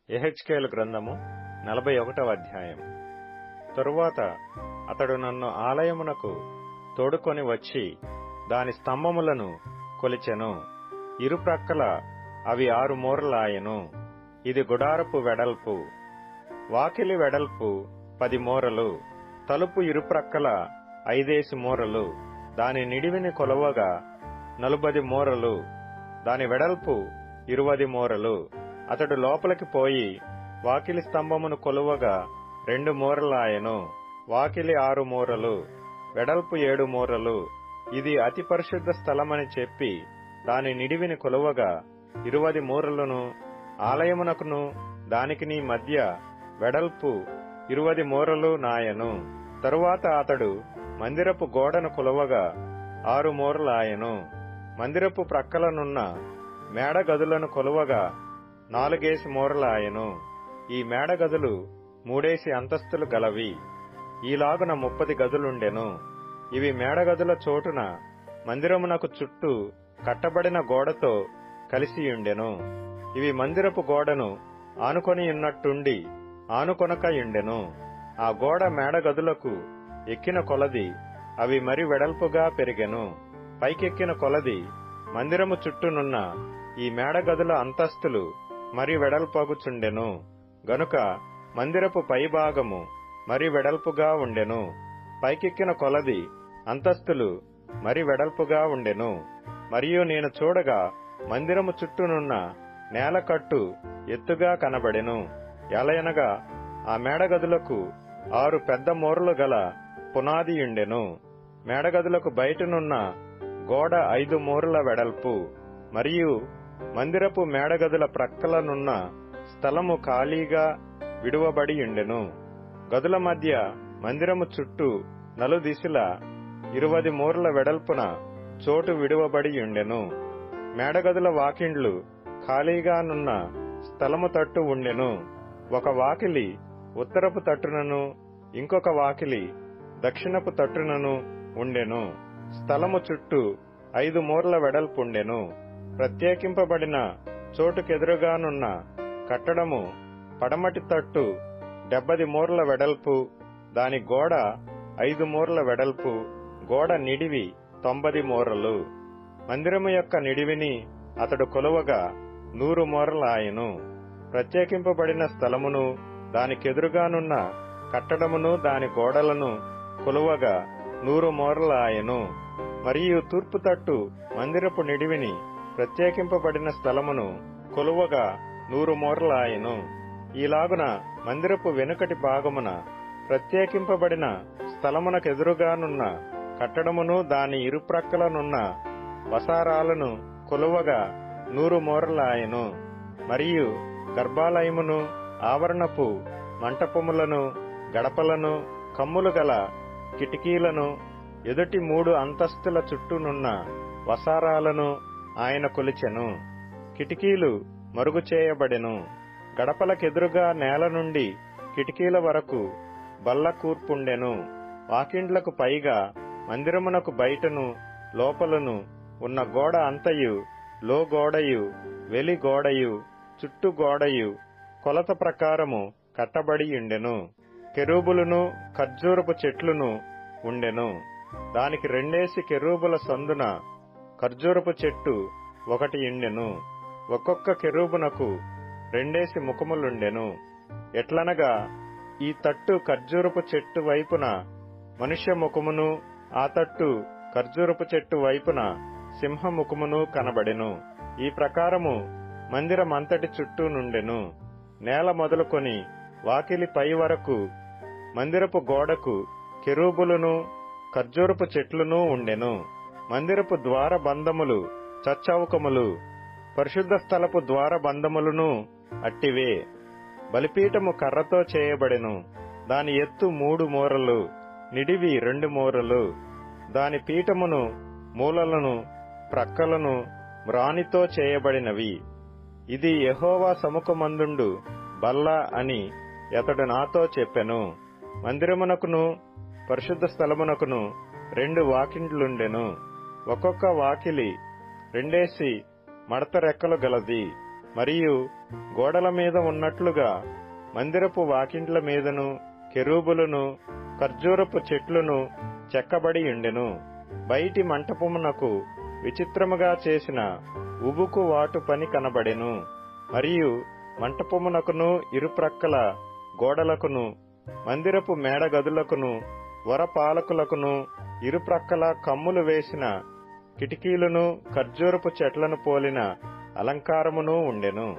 యెహెజ్కేలు గ్రంథము 41వ అధ్యాయం. తరువాత అతడు నన్ను ఆలయమునకు తోడుకొని వచ్చి దాని స్తంభములను కొలిచెను. ఇరుప్రక్కల అవి 6 మూరలాయెను. ఇది గుడారపు వెడల్పు. వాకిలి వెడల్పు 10 మూరలు. తలుపు ఇరుప్రక్కల 5 మూరలు. దాని నిడివిని కొలవగా 40 మూరలు. దాని వెడల్పు 20 మూరలు. అతడు లోపలికి పోయి వాకిలి స్తంభమును కొలువగా 2 మూరలాయెను. వాకిలి 6 మూరలు, వెడల్పు 7 మూరలు. ఇది అతి పరిశుద్ధ స్థలమని చెప్పి దాని నిడివిని కొలువగా 20 మూరలను. ఆలయమునకును దానికిని మధ్య వెడల్పు 20 మూరలు నాయెను. తరువాత అతడు మందిరపు గోడను కొలువగా 6 మూరలాయెను. మందిరపు ప్రక్కలనున్న మేడ గదులను కొలువగా 4 మూరలాయెను. ఈ మేడ గదులు 3 అంతస్తులు గలవి. ఈలాగున 30 గదులుండెను. ఇవి మేడగదుల చోటున మందిరమునకు చుట్టూ కట్టబడిన గోడతో కలిసియుండెను. ఇవి మందిరపు గోడను ఆనుకొనియున్నట్టుండి ఆనుకొనకయుండెను. ఆ గోడ మేడగదులకు ఎక్కిన కొలది అవి మరి వెడల్పుగా పెరిగెను. పైకెక్కిన కొలది మందిరము చుట్టూనున్న ఈ మేడగదుల అంతస్తులు మరి వెడల్పగుచుండెను. గనుక మందిరపు పైభాగము మరి వెడల్పుగా ఉండెను. పైకెక్కిన కొలది అంతస్తులు మరి వెడల్పుగా ఉండెను. మరియు నేను చూడగా మందిరము చుట్టూనున్న నేలకట్టు ఎత్తుగా కనబడెను. ఎలయనగా ఆ మేడగదులకు 6 పెద్ద మూరలు గల పునాదియుండెను. మేడగదులకు బయటనున్న గోడ 5 మూరల వెడల్పు. మరియు మందిరపు మేడగదుల ప్రక్కలనున్న స్థలము ఖాళీగా విడువబడియుండెను. గదుల మధ్య మందిరము చుట్టూ నలుదిశల 20 మూరల వెడల్పున చోటు విడువబడియుండెను. మేడగదుల వాకిండ్లు ఖాళీగానున్న స్థలము తట్టు ఉండెను. ఒక వాకిలి ఉత్తరపు తట్టునను ఇంకొక వాకిలి దక్షిణపు తట్టునను ఉండెను. స్థలము చుట్టూ 5 మూరల వెడల్పుండెను. ప్రత్యేకింపబడిన చోటుకెదురుగానున్న కట్టడము పడమటి తట్టు 70 మూరల వెడల్పు. దాని గోడ 5 మూరల వెడల్పు. గోడ నిడివి 90 మూరలు. మందిరము యొక్క నిడివిని అతడు కొలువగా 100 మూరలాయెను. ప్రత్యేకింపబడిన స్థలమును దానికెదురుగానున్న కట్టడమును దాని గోడలను కొలువగా 100 మూరలాయెను. మరియు తూర్పు తట్టు మందిరపు నిడివిని ప్రత్యేకింపబడిన స్థలమును కొలువగా 100 మూరలాయెను. ఈలాగున మందిరపు వెనుకటి భాగమున ప్రత్యేకింపబడిన స్థలమునకెదురుగానున్న కట్టడమును దాని ఇరుప్రక్కలనున్న వసారాలను కొలువగా 100 మూరలాయెను. మరియు గర్భాలయమును ఆవరణపు మంటపములను గడపలను కమ్ములు గల కిటికీలను ఎదుటి 3 అంతస్తుల చుట్టూనున్న వసారాలను ఆయన కొలిచెను. కిటికీలు మరుగు చేయబడెను. గడపలకెదురుగా నేల నుండి కిటికీల వరకు బల్ల కూర్పుండెను. వాకిండ్లకు పైగా మందిరమునకు బయటను లోపలను ఉన్న గోడ అంతయు లోగోడయు వెలి గోడయు చుట్టూ గోడయు కొలత ప్రకారము కట్టబడియుండెను. కెరూబులను ఖర్జూరపు చెట్లును ఉండెను. దానికి 2 కెరూబుల సందున ఖర్జూరపు చెట్టు ఒకటి ఉండెను. ఒక్కొక్క కెరూబునకు 2 ముఖములుండెను. ఎట్లనగా ఈ తట్టు ఖర్జూరపు చెట్టు వైపున మనుష్య ముఖమును, ఆ తట్టు ఖర్జూరపు చెట్టు వైపున సింహముఖమును కనబడెను. ఈ ప్రకారము మందిరమంతటి చుట్టూ నుండెను. నేల మొదలుకొని వాకిలి పై వరకు మందిరపు గోడకు కెరూబులను ఖర్జూరపు చెట్లును ఉండెను. మందిరపు ద్వార బంధములు చచ్చౌకములు, పరిశుద్ధ స్థలపు ద్వార బంధములను అట్టివే. బలిపీఠము కర్రతో చేయబడెను. దాని ఎత్తు 3 మూరలు, నిడివి 2 మూరలు. దాని పీఠమును మూలలను ప్రక్కలను మ్రానితో చేయబడినవి. ఇది యెహోవా సముఖమందుండు బల్ల అని అతడు నాతో చెప్పెను. మందిరమునకును పరిశుద్ధ స్థలమునకును 2 వాకిండ్లుండెను. ఒక్కొక్క వాకిలి 2 మడత రెక్కలు గలది. మరియు గోడల మీద ఉన్నట్లుగా మందిరపు వాకిండ్ల మీదను కెరూబులను ఖర్జూరపు చెట్లును చెక్కబడి ఉండెను. బయటి మంటపమునకు విచిత్రముగా చేసిన ఉబుకు వాటు పని కనబడెను. మరియు మంటపమునకును ఇరుప్రక్కల గోడలకును మందిరపు మేడగదులకును వరపాలకులకును ఇరుప్రక్కల కమ్ములు వేసిన కిటికీలను ఖర్జూరపు చెట్లను పోలిన అలంకారమును ఉండెను.